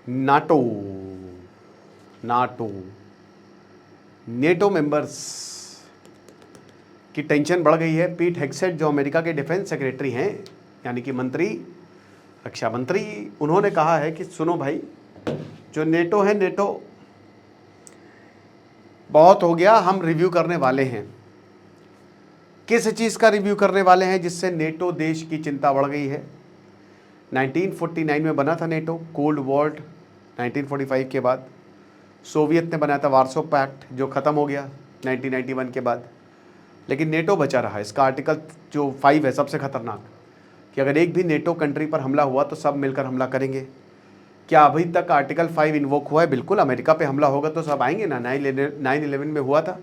NATO NATO NATO members की tension बढ़ गई है। पीट हेग्सेट जो अमेरिका के डिफेंस सेक्रेटरी हैं, यानी कि मंत्री, रक्षा मंत्री, उन्होंने कहा है कि सुनो भाई, जो नेटो है, नेटो बहुत हो गया, हम रिव्यू करने वाले हैं। किस चीज़ का रिव्यू करने वाले हैं जिससे नेटो देश की चिंता बढ़ गई है? 1949 में बना था नेटो, कोल्ड वॉर 1945 के बाद। सोवियत ने बनाया था वार्सो पैक्ट, जो ख़त्म हो गया 1991 के बाद। लेकिन नेटो बचा रहा। इसका आर्टिकल जो 5 है सबसे खतरनाक, कि अगर एक भी नेटो कंट्री पर हमला हुआ तो सब मिलकर हमला करेंगे। क्या अभी तक आर्टिकल 5 इन्वोक हुआ है? बिल्कुल। अमेरिका पे हमला होगा तो सब आएंगे ना। 9/11 में हुआ था,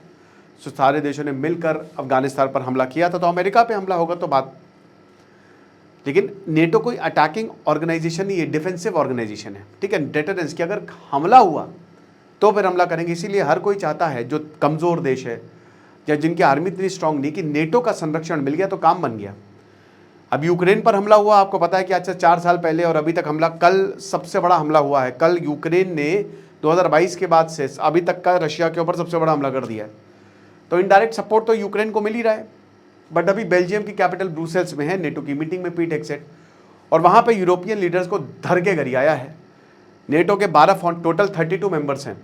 तो सारे देशों ने मिलकर अफगानिस्तान पर हमला किया था, तो अमेरिका पे हमला होगा तो बात। लेकिन नेटो कोई अटैकिंग ऑर्गेनाइजेशन नहीं है, डिफेंसिव ऑर्गेनाइजेशन है, ठीक है। डेटरेंस की अगर हमला हुआ तो फिर हमला करेंगे। इसीलिए हर कोई चाहता है, जो कमज़ोर देश है या जिनकी आर्मी इतनी स्ट्रांग नहीं, कि नेटो का संरक्षण मिल गया तो काम बन गया। अब यूक्रेन पर हमला हुआ, आपको पता है कि आज से 4 साल पहले, और अभी तक हमला, कल सबसे बड़ा हमला हुआ है। कल यूक्रेन ने 2022 के बाद से अभी तक का रशिया के ऊपर सबसे बड़ा हमला कर दिया है। तो इनडायरेक्ट सपोर्ट तो यूक्रेन को मिल ही रहा है। बट अभी बेल्जियम की कैपिटल ब्रुसेल्स में है नेटो की मीटिंग में पीट हेग्सेट, और वहाँ पे यूरोपियन लीडर्स को धर के गरियाया है। नेटो के 12 टोटल 32 मेंबर्स हैं,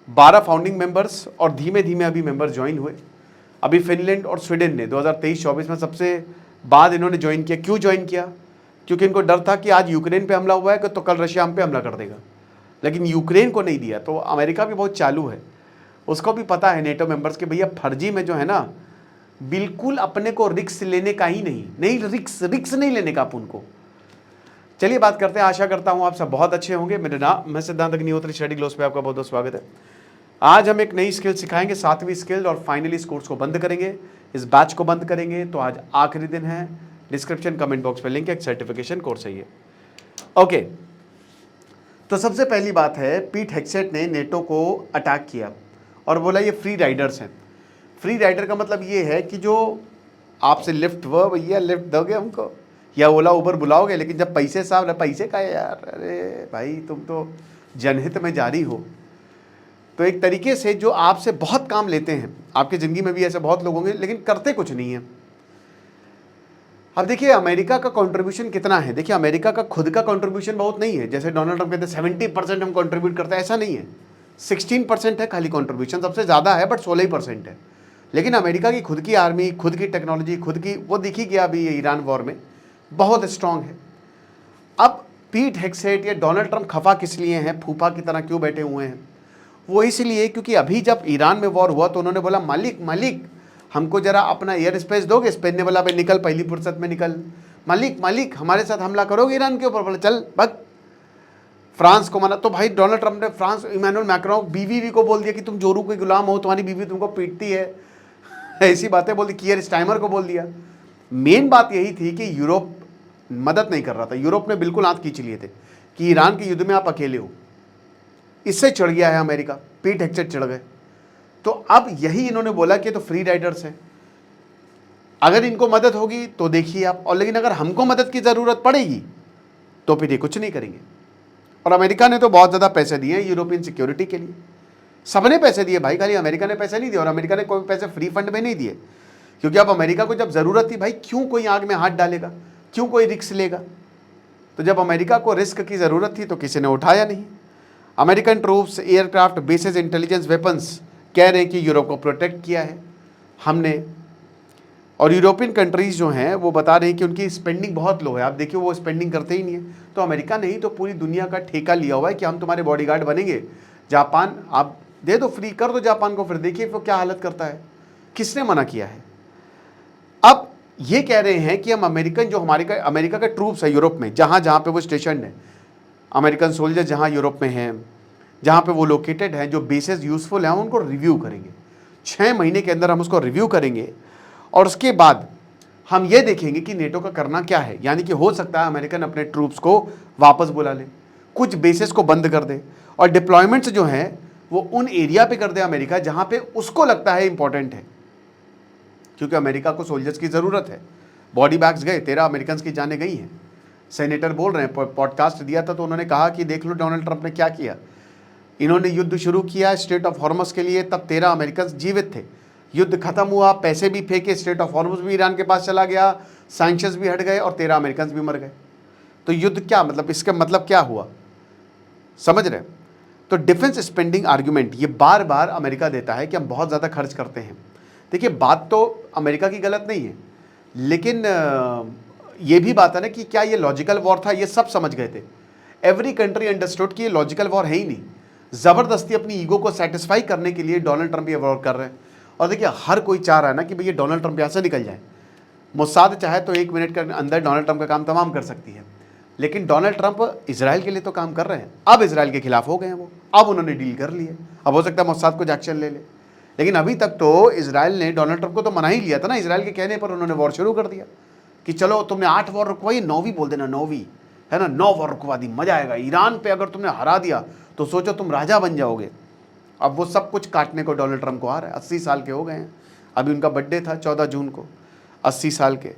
12 फाउंडिंग मेंबर्स, और धीमे धीमे अभी मेंबर्स ज्वाइन हुए। अभी फिनलैंड और स्वीडन ने 2023-24 में सबसे बाद इन्होंने ज्वाइन किया। क्यों ज्वाइन किया? क्योंकि इनको डर था कि आज यूक्रेन पे हमला हुआ है तो कल रशिया हम पे हमला कर देगा, लेकिन यूक्रेन को नहीं दिया। तो अमेरिका भी बहुत चालू है, उसको भी पता है नेटो मेंबर्स के भैया फर्जी में जो है ना, बिल्कुल अपने को रिक्स लेने का ही नहीं रिक्स नहीं लेने का अपन को। चलिए बात करते हैं। आशा करता हूँ आप सब बहुत अच्छे होंगे। मेरे नाम, मैं सिद्धांत अग्निहोत्री, स्टडी ग्लोस पे आपका बहुत बहुत स्वागत है। आज हम एक नई स्किल सिखाएंगे, 7वीं स्किल, और फाइनली इस कोर्स को बंद करेंगे, इस बैच को बंद करेंगे। तो आज आखिरी दिन है। डिस्क्रिप्शन कमेंट बॉक्स पे लिंक है, एक सर्टिफिकेशन कोर्स है ये। ओके, तो सबसे पहली बात है, पीट हेग्सेट ने नेटो को अटैक किया और बोला ये फ्री राइडर्स हैं। फ्री राइडर का मतलब ये है कि जो आपसे लिफ्ट, वो भैया लिफ्ट दोगे हमको, या ओला उबर बुलाओगे, लेकिन जब पैसे साहब, पैसे का है यार, अरे भाई तुम तो जनहित में जारी हो। तो एक तरीके से जो आपसे बहुत काम लेते हैं, आपकी ज़िंदगी में भी ऐसे बहुत लोग होंगे, लेकिन करते कुछ नहीं है। अब देखिए अमेरिका का कंट्रीब्यूशन कितना है। देखिए अमेरिका का खुद का कंट्रीब्यूशन बहुत नहीं है। जैसे डोनाल्ड ट्रंप कहते हैं 70% हम कंट्रीब्यूट करते हैं, ऐसा नहीं है। 16% है खाली कंट्रीब्यूशन, सबसे ज़्यादा है बट 16% है। लेकिन अमेरिका की खुद की आर्मी, खुद की टेक्नोलॉजी, खुद की, वो दिखी गया अभी ईरान वॉर में, बहुत स्ट्रांग है। अब पीट हेग्सेट या डोनाल्ड ट्रंप खफा किस लिए हैं, फूफा की तरह क्यों बैठे हुए हैं? वो इसलिए क्योंकि अभी जब ईरान में वॉर हुआ तो उन्होंने बोला मालिक हमको जरा अपना एयर स्पेस दोगे? स्पेन ने बोला भाई निकल, पहली फुर्सत में निकल। मालिक हमारे साथ हमला करोगे ईरान के ऊपर? बोला चल भाग। फ्रांस को मना, तो भाई डोनाल्ड ट्रंप ने फ्रांस, इमैनुअल मैक्रोन, बीवी को बोल दिया कि तुम जोरू के गुलाम हो, तुम्हारी बीवी तुमको पीटती है, ऐसी बातें बोल दी। कियर स्टाइमर को बोल दिया। मेन बात यही थी कि यूरोप मदद नहीं कर रहा था। यूरोप ने बिल्कुल हाथ खींच लिए थे कि ईरान के युद्ध में आप अकेले हो। इससे चढ़ गया है अमेरिका, पीट हेग्सेट चढ़ गए। तो अब यही इन्होंने बोला कि तो फ्री राइडर्स हैं, अगर इनको मदद होगी तो देखिए आप, और लेकिन अगर हमको मदद की ज़रूरत पड़ेगी तो फिर ये कुछ नहीं करेंगे। और अमेरिका ने तो बहुत ज़्यादा पैसे दिए हैं यूरोपियन सिक्योरिटी के लिए। सबने पैसे दिए भाई, खाली अमेरिका ने पैसे नहीं दिए। और अमेरिका ने कोई पैसे फ्री फंड में नहीं दिए, क्योंकि अब अमेरिका को जब ज़रूरत थी भाई, क्यों कोई आग में हाथ डालेगा, क्यों कोई रिस्क लेगा? तो जब अमेरिका को रिस्क की ज़रूरत थी तो किसी ने उठाया नहीं। American troops, aircraft, basis, intelligence, weapons कह रहे हैं कि यूरोप को प्रोटेक्ट किया है हमने। और यूरोपियन कंट्रीज़ जो हैं वो बता रहे हैं कि उनकी स्पेंडिंग बहुत लो है। आप देखिए वो स्पेंडिंग करते ही नहीं है। तो अमेरिका नहीं तो पूरी दुनिया का ठेका लिया हुआ है कि हम तुम्हारे बॉडीगार्ड बनेंगे। जापान, आप दे दो, फ्री कर दो जापान को, फिर देखिए वो क्या हालत करता है। किसने मना किया है? अब ये कह रहे हैं कि हम अमेरिकन, जो अमेरिका के ट्रूप्स है यूरोप में, जहाँ जहाँ पे वो स्टेशन है, अमेरिकन सोल्जर जहाँ यूरोप में हैं, जहाँ पे वो लोकेटेड हैं, जो बेसेस यूज़फुल हैं, उनको रिव्यू करेंगे। 6 महीने के अंदर हम उसको रिव्यू करेंगे और उसके बाद हम ये देखेंगे कि नेटो का करना क्या है। यानी कि हो सकता है अमेरिकन अपने ट्रूप्स को वापस बुला ले, कुछ बेसेस को बंद कर दे, और डिप्लॉयमेंट्स जो हैं वो उन एरिया पे कर दे अमेरिका जहाँ पे उसको लगता है इंपॉर्टेंट है। क्योंकि अमेरिका को सोल्जर्स की ज़रूरत है। बॉडी बैग्स गए, 13 अमेरिकन की जानें गई हैं, सेनेटर बोल रहे हैं, पॉडकास्ट दिया था तो उन्होंने कहा कि देख लो डोनाल्ड ट्रंप ने क्या किया। इन्होंने युद्ध शुरू किया स्ट्रेट ऑफ हॉर्मस के लिए, तब 13 अमेरिकन जीवित थे। युद्ध खत्म हुआ, पैसे भी फेंके, स्ट्रेट ऑफ हॉर्मस भी ईरान के पास चला गया, सैंक्शंस भी हट गए और 13 अमेरिकन भी मर गए। तो युद्ध क्या मतलब, इसका मतलब क्या हुआ, समझ रहे? तो डिफेंस स्पेंडिंग आर्ग्यूमेंट ये बार बार अमेरिका देता है कि हम बहुत ज़्यादा खर्च करते हैं। देखिए बात तो अमेरिका की गलत नहीं है, लेकिन ये भी बात है ना कि क्या ये लॉजिकल वॉर था, ये सब समझ गए थे। एवरी कंट्री अंडरस्टूड कि ये लॉजिकल वॉर है ही नहीं, ज़बरदस्ती अपनी ईगो को सेटिस्फाई करने के लिए डोनाल्ड ट्रंप ये वॉर कर रहे हैं। और देखिए हर कोई चाह रहा है ना कि भैया डोनाल्ड ट्रंप यहाँ से निकल जाए। मोसाद चाहे तो 1 मिनट के अंदर डोनाल्ड ट्रंप का काम तमाम कर सकती है, लेकिन डोनाल्ड ट्रंप इजराइल के लिए तो काम कर रहे हैं। अब इजराइल के खिलाफ हो गए हैं वो, अब उन्होंने डील कर ली है, अब हो सकता है मोसाद कुछ एक्शन ले ले। लेकिन अभी तक तो इजराइल ने डोनाल्ड ट्रंप को तो मना ही लिया था ना, इजराइल के कहने पर उन्होंने वॉर शुरू कर दिया कि चलो तुमने 8 वॉर रुकवाई, 9वीं बोल देना, 9वीं है ना, 9 वॉर रुकवा दी, मजा आएगा। ईरान पे अगर तुमने हरा दिया तो सोचो तुम राजा बन जाओगे। अब वो सब कुछ काटने को डोनाल्ड ट्रंप को आ रहा है। 80 साल के हो गए हैं, अभी उनका बर्थडे था 14 जून को, 80 साल के।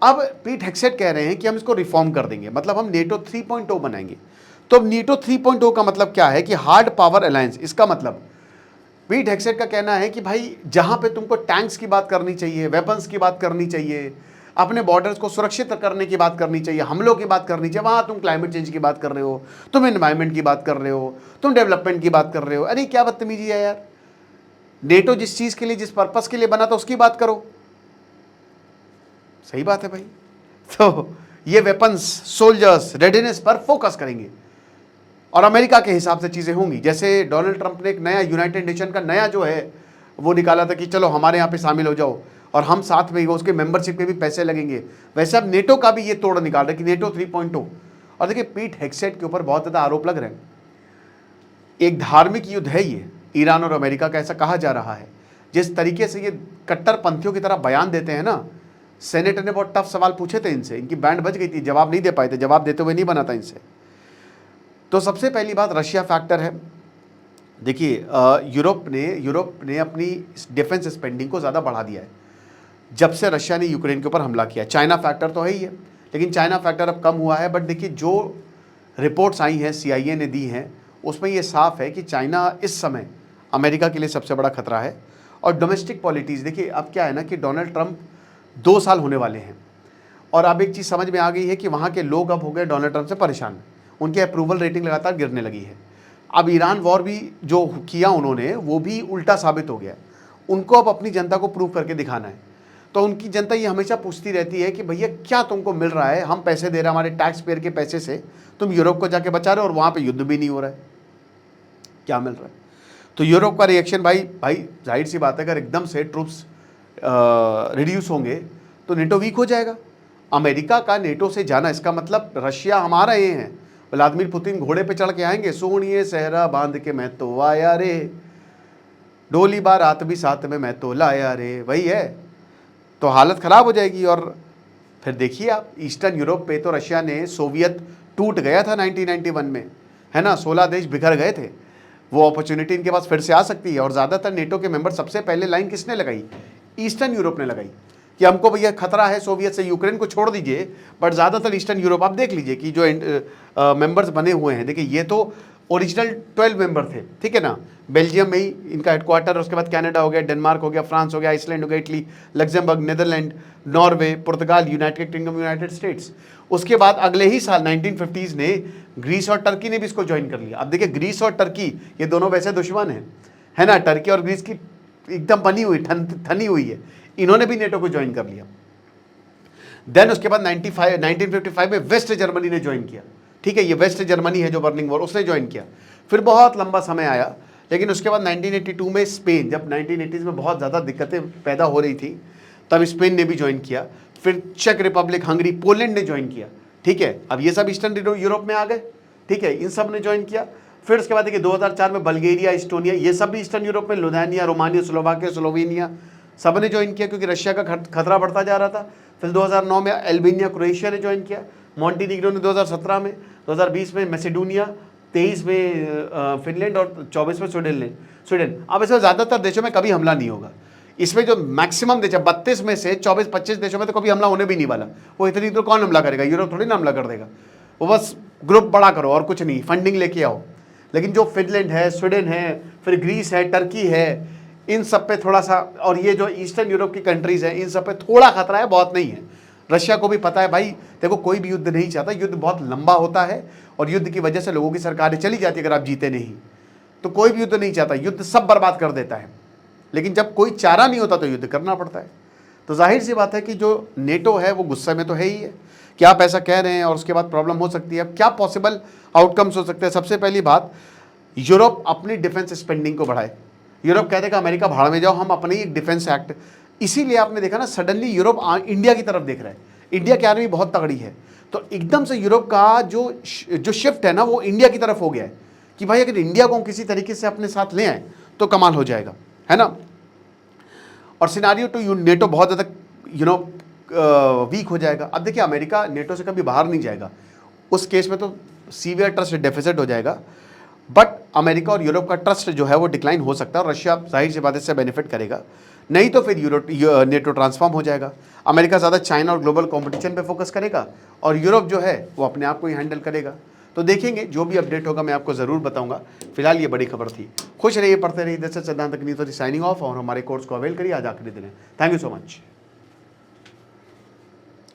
अब पीट हेग्सेट कह रहे हैं कि हम इसको रिफॉर्म कर देंगे, मतलब हम नेटो 3.0 बनाएंगे। तो अब नेटो 3.0 का मतलब क्या है कि हार्ड पावर अलायंस। इसका मतलब पीट हेग्सेट का कहना है कि भाई जहां पे तुमको टैंक्स की बात करनी चाहिए, वेपन्स की बात करनी चाहिए, अपने बॉर्डर्स को सुरक्षित करने की बात करनी चाहिए, हमलों की बात करनी चाहिए, वहां तुम क्लाइमेट चेंज की बात कर रहे हो, तुम एनवायरमेंट की बात कर रहे हो, तुम डेवलपमेंट की बात कर रहे हो। अरे क्या बदतमीजी है यार। नेटो जिस चीज के लिए, जिस पर्पस के लिए बना था उसकी बात करो। सही बात है भाई। तो ये वेपन्स, सोल्जर्स, रेडीनेस पर फोकस करेंगे और अमेरिका के हिसाब से चीजें होंगी। जैसे डोनाल्ड ट्रंप ने एक नया यूनाइटेड नेशन का नया जो है वो निकाला था कि चलो हमारे यहाँ पे शामिल हो जाओ और हम साथ में, उसके मेंबरशिप पे भी पैसे लगेंगे। वैसे अब नेटो का भी ये तोड़ निकाल रहे कि नेटो 3.0। और देखिए पीट हेग्सेट के ऊपर बहुत ज़्यादा आरोप लग रहे हैं। एक धार्मिक युद्ध है ये ईरान और अमेरिका का, ऐसा कहा जा रहा है। जिस तरीके से ये कट्टरपंथियों की तरह बयान देते हैं ना, सेनेटर ने बहुत टफ सवाल पूछे थे इनसे, इनकी बैंड बज गई थी, जवाब नहीं दे पाए थे, जवाब देते हुए नहीं बना था इनसे। तो सबसे पहली बात रशिया फैक्टर है। देखिए यूरोप ने अपनी डिफेंस स्पेंडिंग को ज़्यादा बढ़ा दिया है जब से रशिया ने यूक्रेन के ऊपर हमला किया। चाइना फैक्टर तो है ही है, लेकिन चाइना फैक्टर अब कम हुआ है। बट देखिए जो रिपोर्ट्स आई हैं, CIA ने दी हैं, उसमें ये साफ है कि चाइना इस समय अमेरिका के लिए सबसे बड़ा खतरा है। और डोमेस्टिक पॉलिटिक्स, देखिए अब क्या है ना कि डोनाल्ड ट्रंप 2 साल होने वाले हैं और अब एक चीज़ समझ में आ गई है कि वहाँ के लोग अब हो गए डोनाल्ड ट्रंप से परेशान। उनकी अप्रूवल रेटिंग लगातार गिरने लगी है। अब ईरान वॉर भी जो किया उन्होंने वो भी उल्टा साबित हो गया। उनको अब अपनी जनता को प्रूव करके दिखाना है। तो उनकी जनता ये हमेशा पूछती रहती है कि भैया क्या तुमको मिल रहा है, हम पैसे दे रहे हैं हमारे टैक्स पेयर के पैसे से, तुम यूरोप को जाके बचा रहे हो और वहाँ पे युद्ध भी नहीं हो रहा है, क्या मिल रहा है? तो यूरोप का रिएक्शन, भाई जाहिर सी बात है, अगर एकदम से ट्रूप्स रिड्यूस होंगे तो नेटो वीक हो जाएगा। अमेरिका का नेटो से जाना, इसका मतलब रशिया हम आ रहे हैं, व्लादिमीर पुतिन घोड़े पे चढ़ के आएंगे, सोनिए सहरा बांध के मैं तो आया रे, डोली बार रात भी साथ में मैं तो लाया रे, वही है। तो हालत ख़राब हो जाएगी। और फिर देखिए आप ईस्टर्न यूरोप पे तो रशिया ने, सोवियत टूट गया था 1991 में, है ना, 16 देश बिखर गए थे। वो अपॉर्चुनिटी इनके पास फिर से आ सकती है। और ज़्यादातर नेटो के मेंबर सबसे पहले लाइन किसने लगाई? ईस्टर्न यूरोप ने लगाई कि हमको भैया खतरा है सोवियत से, यूक्रेन को छोड़ दीजिए, बट ज़्यादातर ईस्टर्न यूरोप आप देख लीजिए कि जो मेंबर्स बने हुए हैं। देखिए ये तो ओरिजिनल 12 मेंबर थे, ठीक है ना, बेल्जियम में ही इनका हेडक्वार्टर, उसके बाद कनाडा हो गया, डेनमार्क हो गया, फ्रांस हो गया, आइसलैंड हो गया, इटली, लग्जमबर्ग, नीदरलैंड, नॉर्वे, पुर्तगाल, यूनाइटेड किंगडम, यूनाइटेड स्टेट्स। उसके बाद अगले ही साल 1950s ने ग्रीस और टर्की ने भी इसको ज्वाइन कर लिया। अब देखिए ग्रीस और टर्की ये दोनों वैसे दुश्मन हैं, है ना, टर्की और ग्रीस की एकदम बनी हुई थनी हुई है, इन्होंने भी नेटो को ज्वाइन कर लिया। देन उसके बाद 1955 में वेस्ट जर्मनी ने ज्वाइन किया, ठीक है, ये वेस्ट जर्मनी है जो बर्निंग वॉर, उसने ज्वाइन किया। फिर बहुत लंबा समय आया, लेकिन उसके बाद 1982 में स्पेन, जब 1980s में बहुत ज़्यादा दिक्कतें पैदा हो रही थी, तब स्पेन ने भी ज्वाइन किया। फिर चेक रिपब्लिक, हंगरी, पोलैंड ने ज्वाइन किया, ठीक है। अब ये सब ईस्टर्न यूरोप में आ गए, ठीक है, इन सब ने ज्वाइन किया। फिर उसके बाद देखिए 2004 में बल्गेरिया, इस्टोनिया, ये सब भी ईस्टर्न यूरोप में, लुधानिया, रोमानिया, स्लोवाकिया, स्लोवेनिया, सब ने ज्वाइन किया क्योंकि रशिया का खतरा बढ़ता जा रहा था। फिर 2009 में अल्बानिया, क्रोएशिया ने ज्वाइन किया, मॉन्टीनीग्रो ने 2017 में, 2020 में मैसेडोनिया, 23 में फिनलैंड और 24 में स्वीडन। अब इसमें ज़्यादातर देशों में कभी हमला नहीं होगा। इसमें जो मैक्सिमम देश है 32 में से 24-25 देशों में तो कभी हमला होने भी नहीं वाला। वो इतनी तो कौन हमला करेगा, यूरोप थोड़ी ना हमला कर देगा। वो बस ग्रुप बड़ा करो और कुछ नहीं, फंडिंग लेके आओ। लेकिन जो फिनलैंड है, स्वीडन है, फिर ग्रीस है, टर्की है, इन सब पे थोड़ा सा, और ये जो ईस्टर्न यूरोप की कंट्रीज हैं इन सब पे थोड़ा खतरा है, बहुत नहीं है। रशिया को भी पता है भाई, देखो कोई भी युद्ध नहीं चाहता, युद्ध बहुत लंबा होता है और युद्ध की वजह से लोगों की सरकारें चली जाती है अगर आप जीते नहीं तो। कोई भी युद्ध नहीं चाहता, युद्ध सब बर्बाद कर देता है, लेकिन जब कोई चारा नहीं होता तो युद्ध करना पड़ता है। तो जाहिर सी बात है कि जो नेटो है वो गुस्से में तो है ही है कि आप ऐसा कह रहे हैं और उसके बाद प्रॉब्लम हो सकती है। अब क्या पॉसिबल आउटकम्स हो सकते हैं? सबसे पहली बात, यूरोप अपनी डिफेंस स्पेंडिंग को बढ़ाए। यूरोप कहते हैं कि अमेरिका भाड़ में जाओ, हम अपने ही डिफेंस एक्ट, इसीलिए आपने देखा ना सडनली यूरोप इंडिया की तरफ देख रहा है। इंडिया की आर्मी बहुत तगड़ी है, तो एकदम से यूरोप का जो शिफ्ट है ना वो इंडिया की तरफ हो गया है कि भाई अगर इंडिया को हम किसी तरीके से अपने साथ ले आए तो कमाल हो जाएगा, है ना। और सिनारियो टू नेटो बहुत ज़्यादा वीक हो जाएगा। अब देखिए अमेरिका नेटो से कभी बाहर नहीं जाएगा, उस केस में तो सीवियर ट्रस्ट डेफिसिट हो जाएगा, बट अमेरिका और यूरोप का ट्रस्ट जो है वो डिक्लाइन हो सकता है और रशिया जाहिर सी बात है इससे बेनिफिट करेगा। नहीं तो फिर नेटो ट्रांसफॉर्म हो जाएगा। अमेरिका ज़्यादा चाइना और ग्लोबल कंपटीशन पे फोकस करेगा और यूरोप जो है वो अपने आप को ही हैंडल करेगा। तो देखेंगे, जो भी अपडेट होगा मैं आपको ज़रूर बताऊंगा। फिलहाल ये बड़ी खबर थी। खुश रहिए, पढ़ते रहिए। सिद्धांत तकनीक साइनिंग ऑफ, और हमारे कोर्स को अवेल करिए। आज आखिरी दिन है। Thank you so much.